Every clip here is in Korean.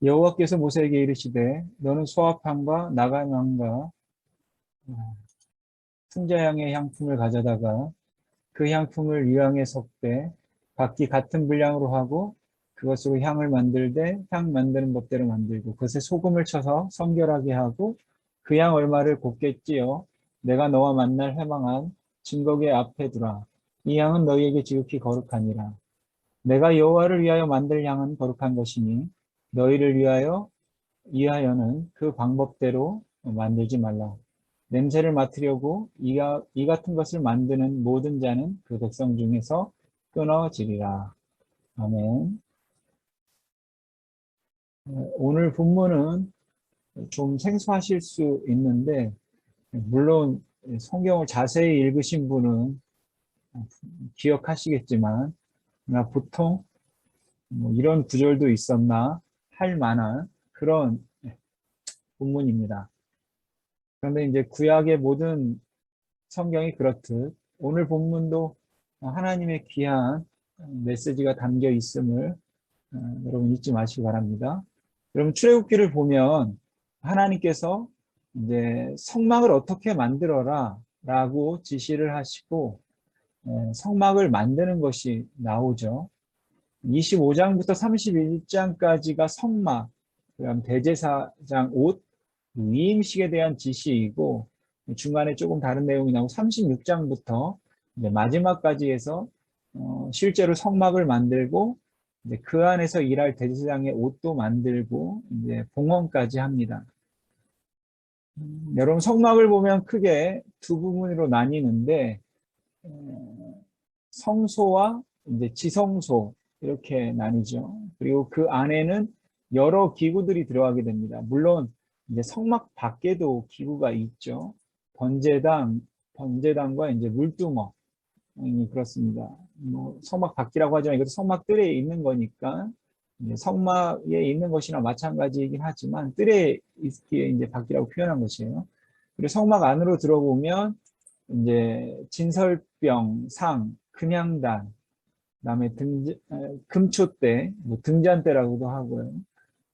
여호와께서 모세에게 이르시되 너는 소합향과 나감향과 순자향의 향품을 가져다가 그 향품을 유향에 섞되 각기 같은 분량으로 하고 그것으로 향을 만들되 향 만드는 법대로 만들고 그것에 소금을 쳐서 성결하게 하고 그 향 얼마를 곱게 찌어 내가 너와 만날 회망한 증거궤 앞에 두라. 이 향은 너희에게 지극히 거룩하니라. 내가 여호와를 위하여 만들 향은 거룩한 것이니 너희를 위하여는 그 방법대로 만들지 말라. 냄새를 맡으려고 이 같은 것을 만드는 모든 자는 그 백성 중에서 끊어지리라. 아멘. 오늘 본문은 좀 생소하실 수 있는데, 물론 성경을 자세히 읽으신 분은 기억하시겠지만, 보통 뭐 이런 구절도 있었나 할 만한 그런 본문입니다. 그런데 이제 구약의 모든 성경이 그렇듯 오늘 본문도 하나님의 귀한 메시지가 담겨 있음을 여러분 잊지 마시기 바랍니다. 여러분 출애굽기를 보면 하나님께서 이제 성막을 어떻게 만들어라 라고 지시를 하시고 성막을 만드는 것이 나오죠. 25장부터 31장까지가 성막, 그다음 대제사장 옷, 위임식에 대한 지시이고 중간에 조금 다른 내용이 나오고 36장부터 이제 마지막까지 해서 실제로 성막을 만들고 이제 그 안에서 일할 대제사장의 옷도 만들고 이제 봉헌까지 합니다. 여러분 성막을 보면 크게 두 부분으로 나뉘는데 성소와 이제 지성소 이렇게 나뉘죠. 그리고 그 안에는 여러 기구들이 들어가게 됩니다. 물론 이제 성막 밖에도 기구가 있죠. 번제단과 이제 물두멍이 그렇습니다. 뭐 성막 밖이라고 하지만 이것도 성막 뜰에 있는 거니까 이제 성막에 있는 것이나 마찬가지이긴 하지만 뜰에 있기에 이제 밖이라고 표현한 것이에요. 그리고 성막 안으로 들어보면 이제 진설병, 상, 금향단, 그다음에 금초대, 뭐 등잔대라고도 하고요.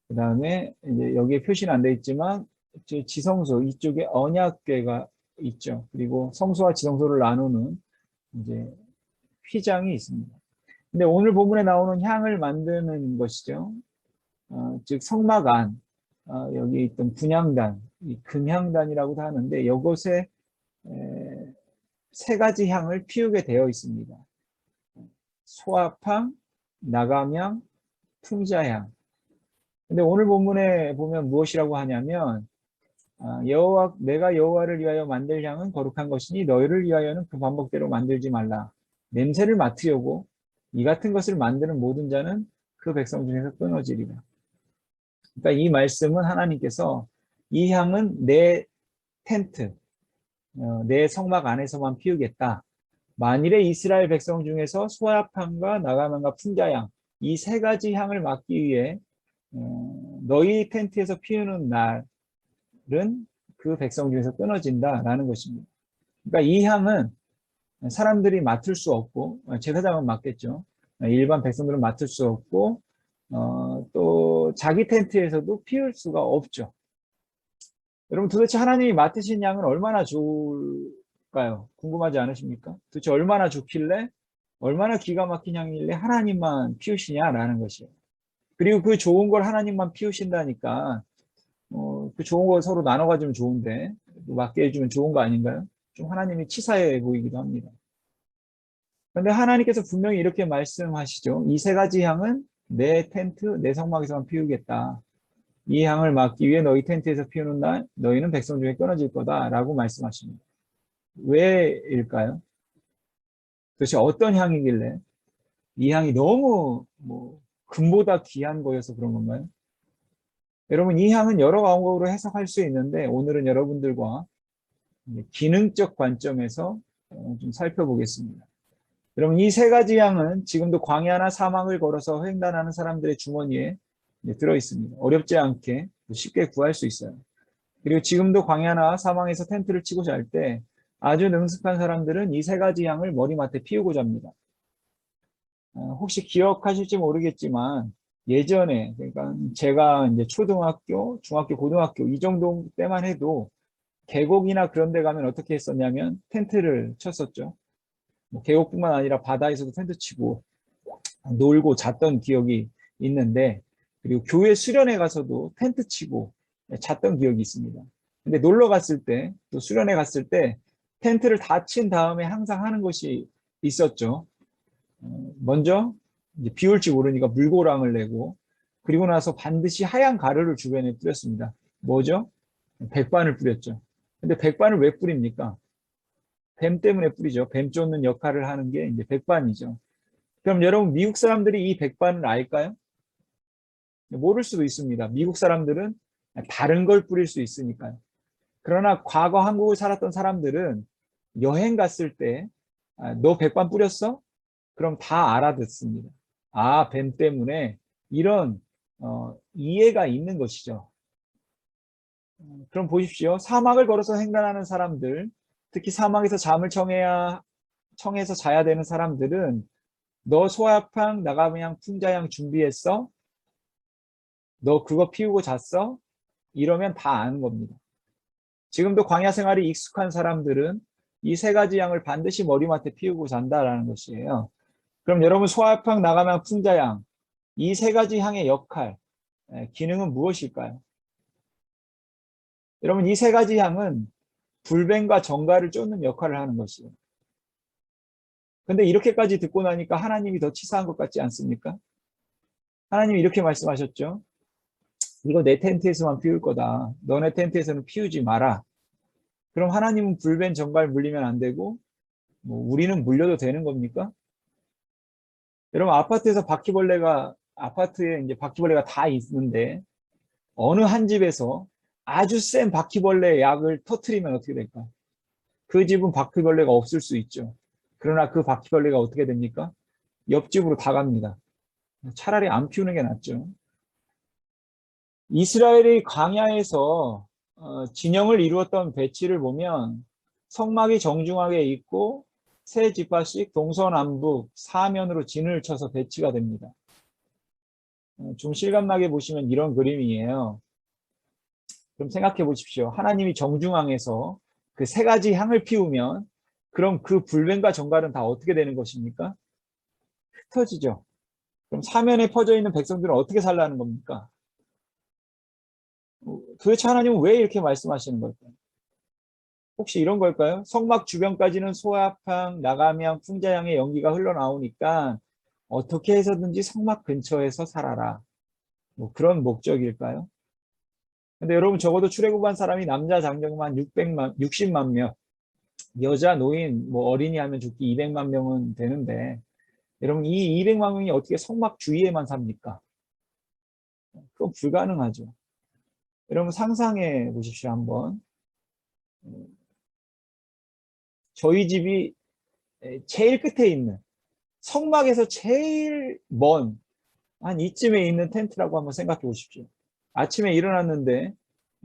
그다음에 이제 여기에 표시는 안 돼 있지만 지성소 이쪽에 언약궤가 있죠. 그리고 성소와 지성소를 나누는 이제 휘장이 있습니다. 근데 오늘 본문에 나오는 향을 만드는 것이죠. 즉 성막 안, 여기 있던 분향단, 이 금향단이라고도 하는데 이것에 세 가지 향을 피우게 되어 있습니다. 소합향, 나감향, 풍자향. 근데 오늘 본문에 보면 무엇이라고 하냐면 내가 여호와를 위하여 만들 향은 거룩한 것이니 너희를 위하여는 그 방법대로 만들지 말라. 냄새를 맡으려고 이 같은 것을 만드는 모든 자는 그 백성 중에서 끊어지리라. 그러니까 이 말씀은 하나님께서 이 향은 내 텐트, 내 성막 안에서만 피우겠다. 만일에 이스라엘 백성 중에서 소합향과 나감향과 풍자향 이 세 가지 향을 맡기 위해 너희 텐트에서 피우는 날은 그 백성 중에서 끊어진다라는 것입니다. 그러니까 이 향은 사람들이 맡을 수 없고 제사장은 맡겠죠. 일반 백성들은 맡을 수 없고 또 자기 텐트에서도 피울 수가 없죠. 여러분 도대체 하나님이 맡으신 향은 얼마나 좋을까요? 궁금하지 않으십니까? 도대체 얼마나 좋길래 얼마나 기가 막힌 향이길래 하나님만 피우시냐라는 것이에요. 그리고 그 좋은 걸 하나님만 피우신다니까 그 좋은 거 서로 나눠 가지면 좋은데 맡게 해주면 좋은 거 아닌가요? 좀 하나님이 치사해 보이기도 합니다. 그런데 하나님께서 분명히 이렇게 말씀하시죠. 이 세 가지 향은 내 텐트, 내 성막에서만 피우겠다. 이 향을 막기 위해 너희 텐트에서 피우는 날 너희는 백성 중에 끊어질 거다 라고 말씀하십니다. 왜일까요? 도대체 어떤 향이길래 이 향이 너무 금보다 귀한 거여서 그런 건가요? 여러분 이 향은 여러 방법으로 해석할 수 있는데 오늘은 여러분들과 기능적 관점에서 좀 살펴보겠습니다. 여러분 이 세 가지 향은 지금도 광야나 사막을 걸어서 횡단하는 사람들의 주머니에 들어 있습니다. 어렵지 않게 쉽게 구할 수 있어요. 그리고 지금도 광야나 사막에서 텐트를 치고 잘 때 아주 능숙한 사람들은 이 세 가지 향을 머리맡에 피우고 잡니다. 혹시 기억하실지 모르겠지만 예전에, 그러니까 제가 이제 초등학교, 중학교, 고등학교 이 정도 때만 해도 계곡이나 그런 데 가면 어떻게 했었냐면 텐트를 쳤었죠. 뭐 계곡뿐만 아니라 바다에서도 텐트 치고 놀고 잤던 기억이 있는데, 그리고 교회 수련회 가서도 텐트 치고 잤던 기억이 있습니다. 근데 놀러 갔을 때, 또 수련회 갔을 때 텐트를 다 친 다음에 항상 하는 것이 있었죠. 먼저 이제 비 올지 모르니까 물고랑을 내고, 그리고 나서 반드시 하얀 가루를 주변에 뿌렸습니다. 뭐죠? 백반을 뿌렸죠. 근데 백반을 왜 뿌립니까? 뱀 때문에 뿌리죠. 뱀 쫓는 역할을 하는 게 이제 백반이죠. 그럼 여러분, 미국 사람들이 이 백반을 알까요? 모를 수도 있습니다. 미국 사람들은 다른 걸 뿌릴 수 있으니까요. 그러나 과거 한국을 살았던 사람들은 여행 갔을 때, 너 백반 뿌렸어? 그럼 다 알아듣습니다. 아, 뱀 때문에 이런 이해가 있는 것이죠. 그럼 보십시오. 사막을 걸어서 횡단하는 사람들, 특히 사막에서 잠을 청해서 자야 되는 사람들은 너 소아팡 나가면 풍자양 준비했어? 너 그거 피우고 잤어? 이러면 다 아는 겁니다. 지금도 광야 생활이 익숙한 사람들은 이 세 가지 양을 반드시 머리맡에 피우고 잔다라는 것이에요. 그럼 여러분, 소아팡 나가면 풍자양, 이 세 가지 향의 역할, 기능은 무엇일까요? 여러분, 이 세 가지 향은 불뱀과 정갈을 쫓는 역할을 하는 것이에요. 근데 이렇게까지 듣고 나니까 하나님이 더 치사한 것 같지 않습니까? 하나님이 이렇게 말씀하셨죠. 이거 내 텐트에서만 피울 거다. 너네 텐트에서는 피우지 마라. 그럼 하나님은 불뱀 정갈 물리면 안 되고, 뭐 우리는 물려도 되는 겁니까? 여러분, 아파트에 이제 바퀴벌레가 다 있는데, 어느 한 집에서 아주 센 바퀴벌레 약을 터트리면 어떻게 될까? 그 집은 바퀴벌레가 없을 수 있죠. 그러나 그 바퀴벌레가 어떻게 됩니까? 옆집으로 다 갑니다. 차라리 안 피우는 게 낫죠. 이스라엘의 광야에서 진영을 이루었던 배치를 보면 성막이 정중하게 있고 세 지파씩 동서남북 사면으로 진을 쳐서 배치가 됩니다. 좀 실감나게 보시면 이런 그림이에요. 그럼 생각해 보십시오. 하나님이 정중앙에서 그 세 가지 향을 피우면 그럼 그 불뱀과 정갈은 다 어떻게 되는 것입니까? 흩어지죠. 그럼 사면에 퍼져 있는 백성들은 어떻게 살라는 겁니까? 도대체 하나님은 왜 이렇게 말씀하시는 걸까요? 혹시 이런 걸까요? 성막 주변까지는 소아팡, 나가명, 풍자향의 연기가 흘러나오니까 어떻게 해서든지 성막 근처에서 살아라. 뭐 그런 목적일까요? 근데 여러분, 적어도 출애굽한 사람이 남자 장정만 60만 명, 여자 노인 뭐 어린이 하면 죽기 200만 명은 되는데, 여러분, 이 200만 명이 어떻게 성막 주위에만 삽니까? 그건 불가능하죠. 여러분, 상상해 보십시오, 한번. 저희 집이 제일 끝에 있는, 성막에서 제일 먼 한 이쯤에 있는 텐트라고 한번 생각해 보십시오. 아침에 일어났는데,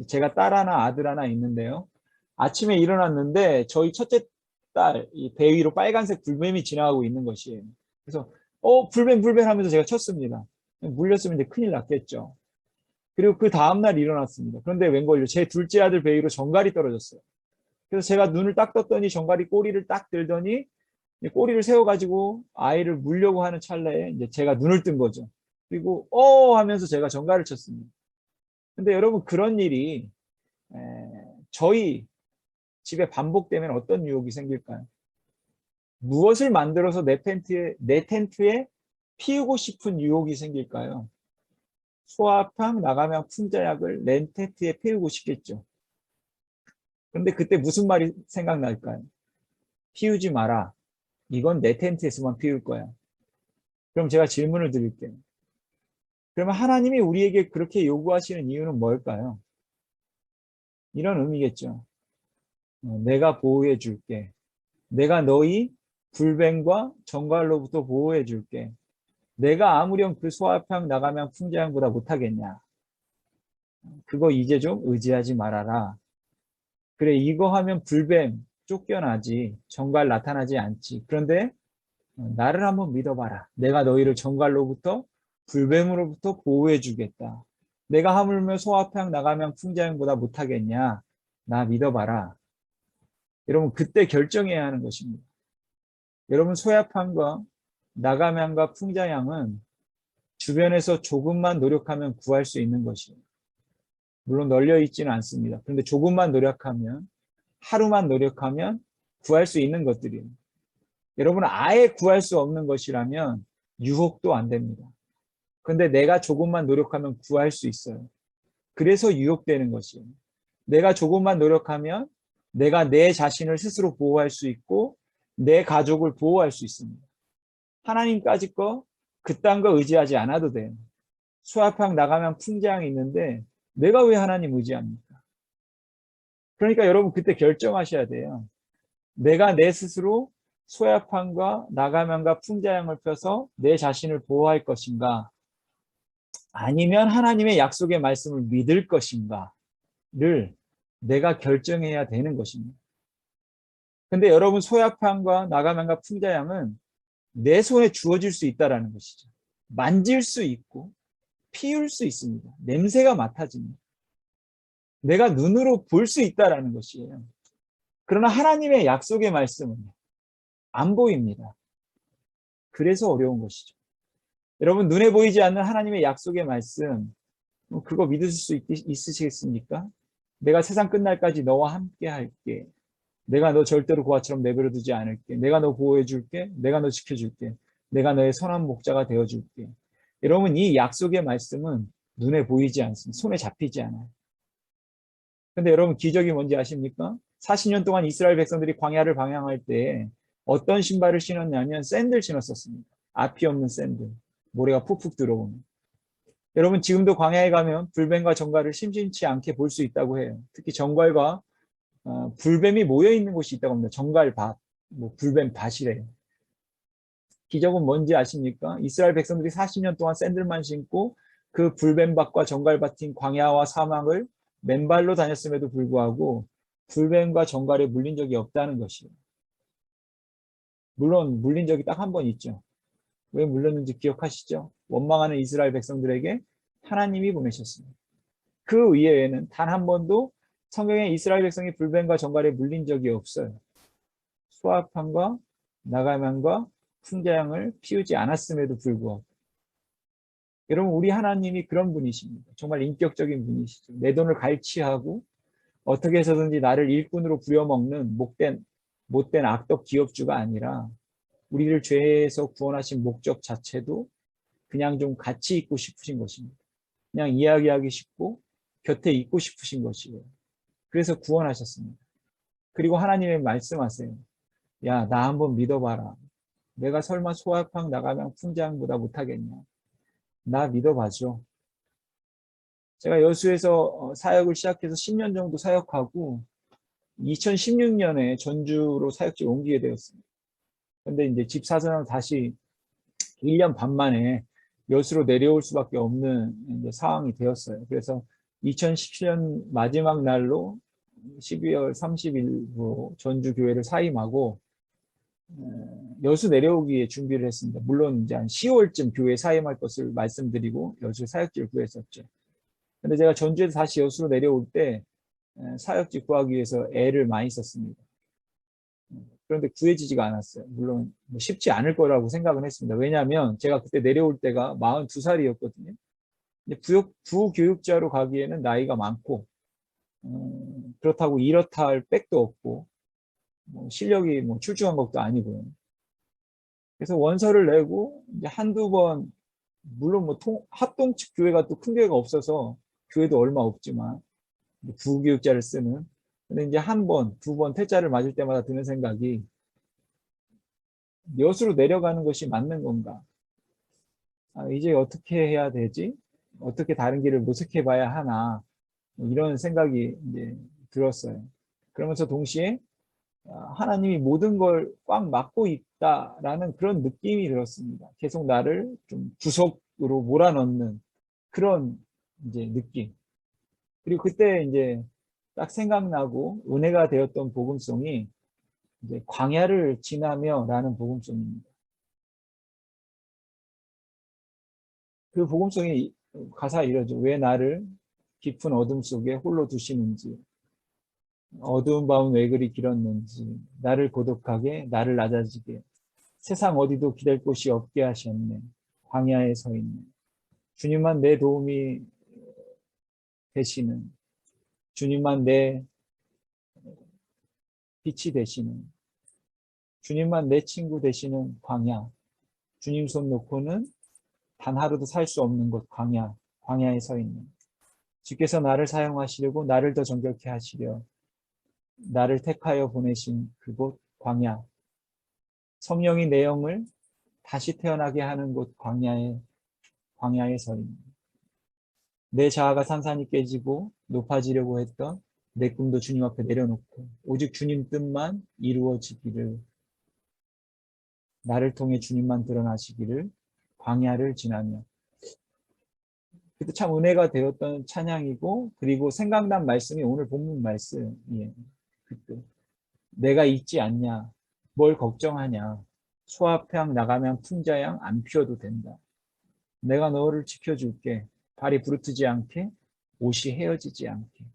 제가 딸 하나 아들 하나 있는데요. 아침에 일어났는데 저희 첫째 딸 이 배 위로 빨간색 불뱀이 지나가고 있는 것이에요. 그래서 불뱀 불뱀 하면서 제가 쳤습니다. 물렸으면 이제 큰일 났겠죠. 그리고 그 다음날 일어났습니다. 그런데 웬걸요, 제 둘째 아들 배 위로 정갈이 떨어졌어요. 그래서 제가 눈을 딱 떴더니 정갈이 꼬리를 딱 들더니 꼬리를 세워가지고 아이를 물려고 하는 찰나에 이제 제가 눈을 뜬 거죠. 그리고 하면서 제가 전가를 쳤습니다. 근데 여러분, 그런 일이 저희 집에 반복되면 어떤 유혹이 생길까요? 무엇을 만들어서 내 텐트에 피우고 싶은 유혹이 생길까요? 소아팡 나가면 풍자약을 내 텐트에 피우고 싶겠죠. 그런데 그때 무슨 말이 생각날까요? 피우지 마라. 이건 내 텐트에서만 피울 거야. 그럼 제가 질문을 드릴게요. 그러면 하나님이 우리에게 그렇게 요구하시는 이유는 뭘까요? 이런 의미겠죠. 내가 보호해 줄게. 내가 너희 불뱀과 정갈로부터 보호해 줄게. 내가 아무렴 그 소아팡 나가면 풍자양보다 못하겠냐. 그거 이제 좀 의지하지 말아라. 그래, 이거 하면 불뱀 쫓겨나지. 정갈 나타나지 않지. 그런데 나를 한번 믿어봐라. 내가 너희를 정갈로부터 불뱀으로부터 보호해 주겠다. 내가 하물며 소아팡 나가면 풍자형보다 못하겠냐? 나 믿어봐라. 여러분 그때 결정해야 하는 것입니다. 여러분 소야판과 나가면과 풍자양은 주변에서 조금만 노력하면 구할 수 있는 것이에요. 물론 널려 있지는 않습니다. 그런데 조금만 노력하면, 하루만 노력하면 구할 수 있는 것들이에요. 여러분 아예 구할 수 없는 것이라면 유혹도 안 됩니다. 그런데 내가 조금만 노력하면 구할 수 있어요. 그래서 유혹되는 것이에요. 내가 조금만 노력하면 내가 내 자신을 스스로 보호할 수 있고 내 가족을 보호할 수 있습니다. 하나님까지 거 그딴 거 의지하지 않아도 돼요. 수압학 나가면 풍장이 있는데 내가 왜 하나님 의지합니까? 그러니까 여러분 그때 결정하셔야 돼요. 내가 내 스스로 소야판과 나가면과 풍자양을 펴서 내 자신을 보호할 것인가? 아니면 하나님의 약속의 말씀을 믿을 것인가를 내가 결정해야 되는 것입니다. 근데 여러분 소야판과 나가면과 풍자양은 내 손에 주어질 수 있다는 것이죠. 만질 수 있고 피울 수 있습니다. 냄새가 맡아집니다. 내가 눈으로 볼 수 있다는 것이에요. 그러나 하나님의 약속의 말씀은 안 보입니다. 그래서 어려운 것이죠. 여러분 눈에 보이지 않는 하나님의 약속의 말씀 그거 믿으실 수 있으시겠습니까? 내가 세상 끝날까지 너와 함께 할게. 내가 너 절대로 고아처럼 내버려 두지 않을게. 내가 너 보호해 줄게. 내가 너 지켜줄게. 내가 너의 선한 목자가 되어줄게. 여러분 이 약속의 말씀은 눈에 보이지 않습니다. 손에 잡히지 않아요. 근데 여러분 기적이 뭔지 아십니까? 40년 동안 이스라엘 백성들이 광야를 방향할 때 어떤 신발을 신었냐면 샌들 신었었습니다. 앞이 없는 샌들. 모래가 푹푹 들어오는. 여러분 지금도 광야에 가면 불뱀과 정갈을 심심치 않게 볼 수 있다고 해요. 특히 정갈과 불뱀이 모여 있는 곳이 있다고 합니다. 정갈밭, 불뱀 밭이래요. 기적은 뭔지 아십니까? 이스라엘 백성들이 40년 동안 샌들만 신고 그 불뱀밭과 정갈밭인 광야와 사막을 맨발로 다녔음에도 불구하고 불뱀과 정갈에 물린 적이 없다는 것이에요. 물론 물린 적이 딱 한 번 있죠. 왜 물렸는지 기억하시죠? 원망하는 이스라엘 백성들에게 하나님이 보내셨습니다. 그 이외에는 단 한 번도 성경에 이스라엘 백성이 불뱀과 정갈에 물린 적이 없어요. 수확함과 나가면과 풍자양을 피우지 않았음에도 불구하고 여러분 우리 하나님이 그런 분이십니다. 정말 인격적인 분이시죠. 내 돈을 갈취하고 어떻게 해서든지 나를 일꾼으로 부려먹는 못된 악덕 기업주가 아니라 우리를 죄에서 구원하신 목적 자체도 그냥 좀 같이 있고 싶으신 것입니다. 그냥 이야기하기 쉽고 곁에 있고 싶으신 것이에요. 그래서 구원하셨습니다. 그리고 하나님의 말씀하세요. 야, 나 한번 믿어봐라. 내가 설마 소아팡 나가면 풍장보다 못하겠냐. 나 믿어봐줘. 제가 여수에서 사역을 시작해서 10년 정도 사역하고 2016년에 전주로 사역지를 옮기게 되었습니다. 근데 이제 집 사서는 다시 1년 반 만에 여수로 내려올 수밖에 없는 이제 상황이 되었어요. 그래서 2017년 마지막 날로 12월 30일로 전주 교회를 사임하고 여수 내려오기에 준비를 했습니다. 물론 이제 한 10월쯤 교회 사임할 것을 말씀드리고 여수 사역지를 구했었죠. 근데 제가 전주에서 다시 여수로 내려올 때 사역지 구하기 위해서 애를 많이 썼습니다. 그런데 구해지지가 않았어요. 물론 쉽지 않을 거라고 생각은 했습니다. 왜냐하면 제가 그때 내려올 때가 42살이었거든요. 부교육자로 가기에는 나이가 많고 그렇다고 이렇다 할 백도 없고 실력이 출중한 것도 아니고요. 그래서 원서를 내고 이제 한두 번 물론 합동측 교회가 또 큰 교회가 없어서 교회도 얼마 없지만 부교육자를 쓰는 근데 이제 한 번, 두 번 퇴짜를 맞을 때마다 드는 생각이 여수로 내려가는 것이 맞는 건가? 이제 어떻게 해야 되지? 어떻게 다른 길을 모색해 봐야 하나? 이런 생각이 이제 들었어요. 그러면서 동시에 하나님이 모든 걸 꽉 막고 있다라는 그런 느낌이 들었습니다. 계속 나를 좀 구석으로 몰아넣는 그런 이제 느낌. 그리고 그때 이제 딱 생각나고 은혜가 되었던 복음송이 이제 광야를 지나며라는 복음송입니다. 그 복음성의 가사 이러죠. 왜 나를 깊은 어둠 속에 홀로 두시는지, 어두운 밤은 왜 그리 길었는지, 나를 고독하게, 나를 낮아지게, 세상 어디도 기댈 곳이 없게 하셨네. 광야에 서 있네. 주님만 내 도움이 되시는, 주님만 내 빛이 되시는, 주님만 내 친구 되시는 광야. 주님 손 놓고는 단 하루도 살 수 없는 곳 광야, 광야에 서 있는. 주께서 나를 사용하시려고 나를 더 정결케 하시려 나를 택하여 보내신 그곳 광야. 성령이 내 영을 다시 태어나게 하는 곳 광야에 서 있는. 내 자아가 산산이 깨지고 높아지려고 했던 내 꿈도 주님 앞에 내려놓고 오직 주님 뜻만 이루어지기를, 나를 통해 주님만 드러나시기를 광야를 지나며. 그때 참 은혜가 되었던 찬양이고, 그리고 생각난 말씀이 오늘 본문 말씀이에요. 그때 내가 있지 않냐, 뭘 걱정하냐, 소아향 나가면 풍자향 안 피워도 된다. 내가 너를 지켜줄게. 발이 부르트지 않게, 옷이 헤어지지 않게.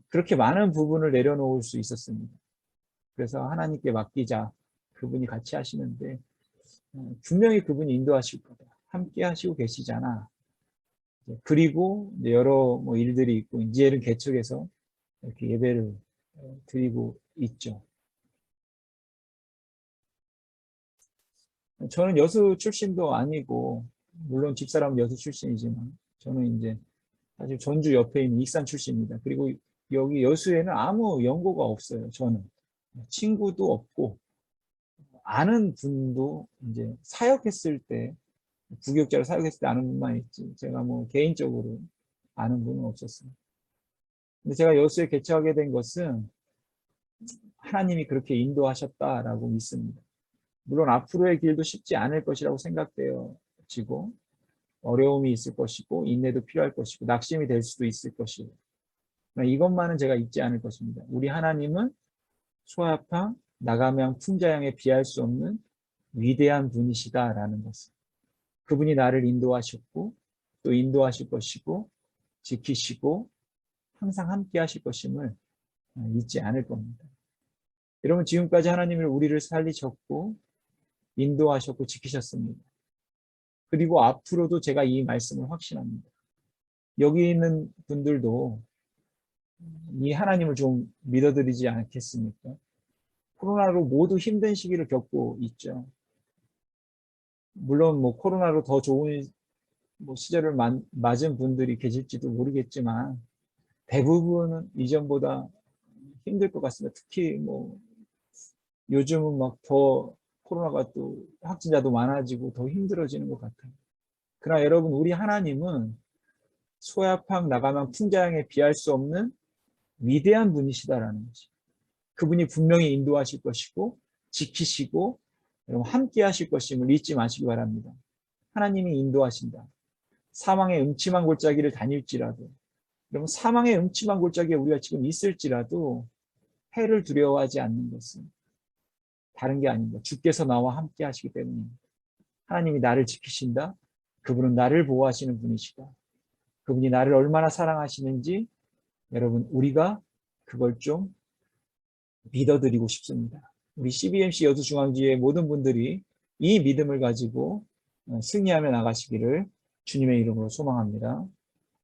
그렇게 많은 부분을 내려놓을 수 있었습니다. 그래서 하나님께 맡기자. 그분이 같이 하시는데 분명히 그분이 인도하실 거다. 함께 하시고 계시잖아. 그리고 여러 일들이 있고 이제는 개척해서 이렇게 예배를 드리고 있죠. 저는 여수 출신도 아니고, 물론 집사람은 여수 출신이지만 저는 이제 사실 전주 옆에 있는 익산 출신입니다. 그리고 여기 여수에는 아무 연고가 없어요. 저는 친구도 없고, 아는 분도 이제 사역했을 때, 부교육자로 사역했을 때 아는 분만 있지, 제가 개인적으로 아는 분은 없었어요. 근데 제가 여수에 개척하게 된 것은 하나님이 그렇게 인도하셨다라고 믿습니다. 물론 앞으로의 길도 쉽지 않을 것이라고 생각되어지고, 어려움이 있을 것이고, 인내도 필요할 것이고, 낙심이 될 수도 있을 것이고, 이것만은 제가 잊지 않을 것입니다. 우리 하나님은 소아팡 나가면 풍자양에 비할 수 없는 위대한 분이시다라는 것을, 그분이 나를 인도하셨고 또 인도하실 것이고 지키시고 항상 함께 하실 것임을 잊지 않을 겁니다. 여러분, 지금까지 하나님을 우리를 살리셨고 인도하셨고 지키셨습니다. 그리고 앞으로도 제가 이 말씀을 확신합니다. 여기 있는 분들도 이 하나님을 좀 믿어드리지 않겠습니까? 코로나로 모두 힘든 시기를 겪고 있죠. 물론 코로나로 더 좋은 시절을 맞은 분들이 계실지도 모르겠지만 대부분은 이전보다 힘들 것 같습니다. 특히 요즘은 더 코로나가 또 확진자도 많아지고 더 힘들어지는 것 같아요. 그러나 여러분, 우리 하나님은 소야팡 나가면 풍자양에 비할 수 없는 위대한 분이시다라는 것이, 그분이 분명히 인도하실 것이고 지키시고 여러분 함께 하실 것임을 잊지 마시기 바랍니다. 하나님이 인도하신다. 사망의 음침한 골짜기를 다닐지라도, 여러분, 사망의 음침한 골짜기에 우리가 지금 있을지라도 해를 두려워하지 않는 것은 다른 게 아닙니다. 주께서 나와 함께 하시기 때문입니다. 하나님이 나를 지키신다. 그분은 나를 보호하시는 분이시다. 그분이 나를 얼마나 사랑하시는지 여러분, 우리가 그걸 좀 믿어드리고 싶습니다. 우리 CBMC 여수중앙지회 모든 분들이 이 믿음을 가지고 승리하며 나가시기를 주님의 이름으로 소망합니다.